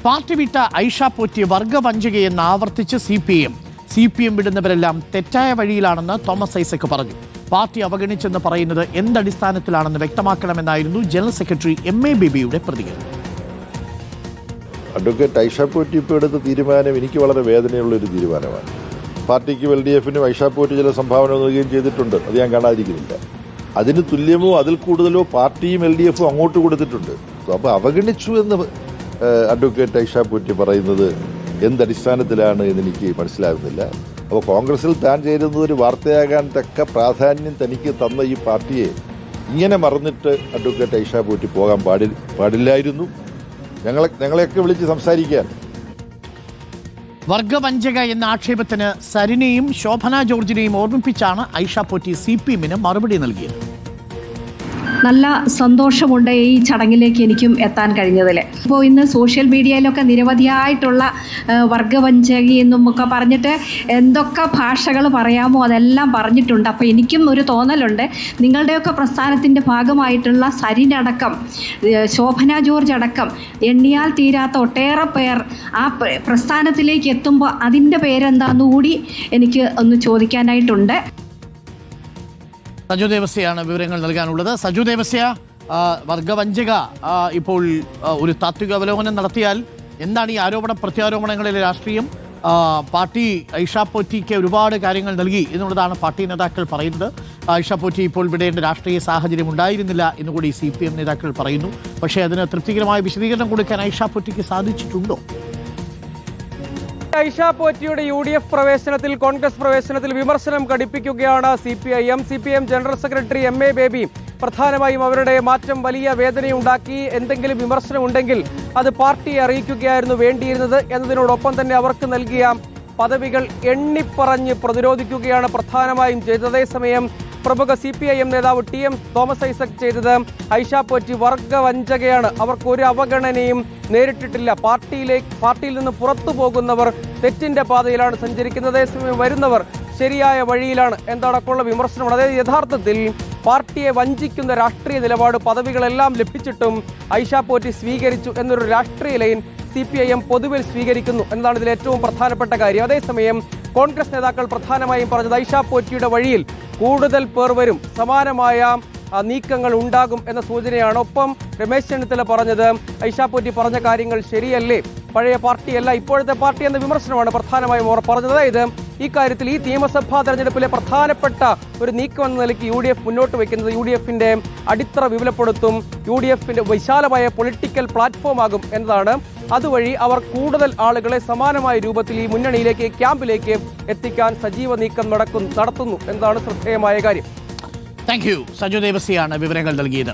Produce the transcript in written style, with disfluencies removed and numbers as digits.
Party വിട്ട ഐഷ പോറ്റിയെ വർഗവഞ്ചകയെന്ന് ആവർത്തിച്ച് CPM വിടുന്നവരെല്ലാം തെറ്റായ വഴിയിലാണെന്ന് തോമസ് ഐസക് പറഞ്ഞു. പാർട്ടി അവഗണിച്ചെന്ന് പറയുന്നത് എന്തടിസ്ഥാനത്തിലാണെന്ന് വ്യക്തമാക്കണമെന്നായിരുന്നു ജനറൽ സെക്രട്ടറി MA ബേബിയുടെ പ്രതികരണം. അഡ്വക്കേറ്റ് ഐഷ പോറ്റി ഇപ്പോൾ എടുത്ത തീരുമാനം എനിക്ക് വളരെ വേദനയുള്ളൊരു തീരുമാനമാണ്. പാർട്ടിക്കും LDFനും ഐഷ പോറ്റി ചില സംഭാവന നൽകുകയും ചെയ്തിട്ടുണ്ട്, അത് ഞാൻ കാണാതിരിക്കുന്നില്ല. അതിന് തുല്യമോ അതിൽ കൂടുതലോ പാർട്ടിയും LDFും അങ്ങോട്ട് കൊടുത്തിട്ടുണ്ട്. അപ്പോൾ അവഗണിച്ചു എന്ന് അഡ്വക്കേറ്റ് ഐഷ പോറ്റി പറയുന്നത് എന്തടിസ്ഥാനത്തിലാണ് എന്നെനിക്ക് മനസ്സിലാകുന്നില്ല. അപ്പോൾ കോൺഗ്രസിൽ താൻ ചേരുന്നത് ഒരു വാർത്തയാകാൻ തക്ക പ്രാധാന്യം തനിക്ക് തന്ന ഈ പാർട്ടിയെ ഇങ്ങനെ മറന്നിട്ട് അഡ്വക്കേറ്റ് ഐഷ പോറ്റി പോകാൻ പാടില്ലായിരുന്നു. ഞങ്ങളെയൊക്കെ വിളിച്ച് സംസാരിക്കാൻ. വർഗവഞ്ചക എന്ന ആക്ഷേപത്തിന് സരിനെയും ശോഭന ജോർജിനെയും ഓർമ്മിപ്പിച്ചാണ് ഐഷ പോറ്റി CPMന് മറുപടി നൽകിയത്. നല്ല സന്തോഷമുണ്ട് ഈ ചടങ്ങിലേക്ക് എനിക്കും എത്താൻ കഴിഞ്ഞതിൽ. ഇപ്പോൾ ഇന്ന് സോഷ്യൽ മീഡിയയിലൊക്കെ നിരവധിയായിട്ടുള്ള വർഗവഞ്ചകി എന്നും ഒക്കെ പറഞ്ഞിട്ട് എന്തൊക്കെ ഭാഷകൾ പറയാമോ അതെല്ലാം പറഞ്ഞിട്ടുണ്ട്. അപ്പോൾ എനിക്കും ഒരു തോന്നലുണ്ട്, നിങ്ങളുടെയൊക്കെ പ്രസ്ഥാനത്തിൻ്റെ ഭാഗമായിട്ടുള്ള സരിനടക്കം ശോഭന ജോർജ് അടക്കം എണ്ണിയാൽ തീരാത്ത ഒട്ടേറെ പേർ ആ പ്രസ്ഥാനത്തിലേക്ക് എത്തുമ്പോൾ അതിൻ്റെ പേരെന്താണെന്ന് കൂടി എനിക്ക് ഒന്ന് ചോദിക്കാനായിട്ടുണ്ട്. സജു ദേവസ്യയാണ് വിവരങ്ങൾ നൽകാനുള്ളത്. സജു ദേവസ്യ, വർഗവഞ്ചക ഇപ്പോൾ ഒരു താത്വിക അവലോകനം നടത്തിയാൽ എന്താണ് ഈ ആരോപണ പ്രത്യാരോപണങ്ങളിലെ രാഷ്ട്രീയം? പാർട്ടി ഐഷ പോറ്റിക്ക് ഒരുപാട് കാര്യങ്ങൾ നൽകി എന്നുള്ളതാണ് പാർട്ടി നേതാക്കൾ പറയുന്നത്. ഐഷ പോറ്റി ഇപ്പോൾ വിടേണ്ട രാഷ്ട്രീയ സാഹചര്യം ഉണ്ടായിരുന്നില്ല എന്നുകൂടി CPM നേതാക്കൾ പറയുന്നു. പക്ഷേ അതിന് തൃപ്തികരമായ വിശദീകരണം കൊടുക്കാൻ ഐഷ പോറ്റിക്ക് സാധിച്ചിട്ടുണ്ടോ? ഐഷ പോറ്റിയുടെ UDF പ്രവേശനത്തിൽ, കോൺഗ്രസ് പ്രവേശനത്തിൽ വിമർശനം ഘടിപ്പിക്കുകയാണ് CPM general secretary MA baby. പ്രധാനമായും അവരുടെ മാറ്റം വലിയ വേദനയുണ്ടാക്കി. എന്തെങ്കിലും വിമർശനം ഉണ്ടെങ്കിൽ അത് പാർട്ടിയെ അറിയിക്കുകയായിരുന്നു വേണ്ടിയിരുന്നത് എന്നതിനോടൊപ്പം തന്നെ അവർക്ക് നൽകിയ പദവികൾ എണ്ണിപ്പറഞ്ഞ് പ്രതിരോധിക്കുകയാണ് പ്രധാനമായും ചെയ്തത്. അതേസമയം പ്രമുഖ CPIM നേതാവ് TM തോമസ് ഐസക് ചെയ്തത് ഐഷ പോറ്റി വർഗവഞ്ചകയാണ്, അവർക്ക് ഒരു അവഗണനയും നേരിട്ടിട്ടില്ല, പാർട്ടിയിൽ നിന്ന് പുറത്തു പോകുന്നവർ തെറ്റിന്റെ പാതയിലാണ് സഞ്ചരിക്കുന്നത്, അതേസമയം വരുന്നവർ ശരിയായ വഴിയിലാണ് എന്നടക്കമുള്ള വിമർശനമാണ്. അതായത് യഥാർത്ഥത്തിൽ പാർട്ടിയെ വഞ്ചിക്കുന്ന രാഷ്ട്രീയ നിലപാട് പദവികളെല്ലാം ലഭിച്ചിട്ടും ഐഷ പോറ്റി സ്വീകരിച്ചു എന്നൊരു രാഷ്ട്രീയ ലൈൻ CPIM പൊതുവിൽ സ്വീകരിക്കുന്നു എന്നതാണ് ഇതിൽ ഏറ്റവും പ്രധാനപ്പെട്ട കാര്യം. അതേസമയം കോൺഗ്രസ് നേതാക്കൾ പ്രധാനമായും പറഞ്ഞത് ഐഷ പോറ്റിയുടെ വഴിയിൽ കൂടുതൽ പേർ വരും, സമാനമായ നീക്കങ്ങൾ ഉണ്ടാകും എന്ന സൂചനയാണ്. ഒപ്പം രമേശ് ചെന്നിത്തല പറഞ്ഞത് ഐഷ പോറ്റി പറഞ്ഞ കാര്യങ്ങൾ ശരിയല്ലേ, പഴയ പാർട്ടിയല്ല ഇപ്പോഴത്തെ പാർട്ടി എന്ന വിമർശനമാണ് പ്രധാനമായും അവർ പറഞ്ഞത്. അതായത് ഈ കാര്യത്തിൽ ഈ നിയമസഭാ തെരഞ്ഞെടുപ്പിലെ പ്രധാനപ്പെട്ട ഒരു നീക്കം എന്ന നിലയ്ക്ക് UDF മുന്നോട്ട് വയ്ക്കുന്നത് UDFന്റെ അടിത്തറ വിപുലപ്പെടുത്തും, UDFന്റെ വിശാലമായ പൊളിറ്റിക്കൽ പ്ലാറ്റ്ഫോം ആകും എന്നതാണ്. അതുവഴി അവർ കൂടുതൽ ആളുകളെ സമാനമായ രൂപത്തിൽ ഈ മുന്നണിയിലേക്ക്, ക്യാമ്പിലേക്ക് എത്തിക്കാൻ സജീവ നീക്കം നടത്തുന്നു എന്നതാണ് ശ്രദ്ധേയമായ കാര്യം. Thank you. സജു ദേവസ്യയാണ് വിവരങ്ങൾ നൽകിയത്.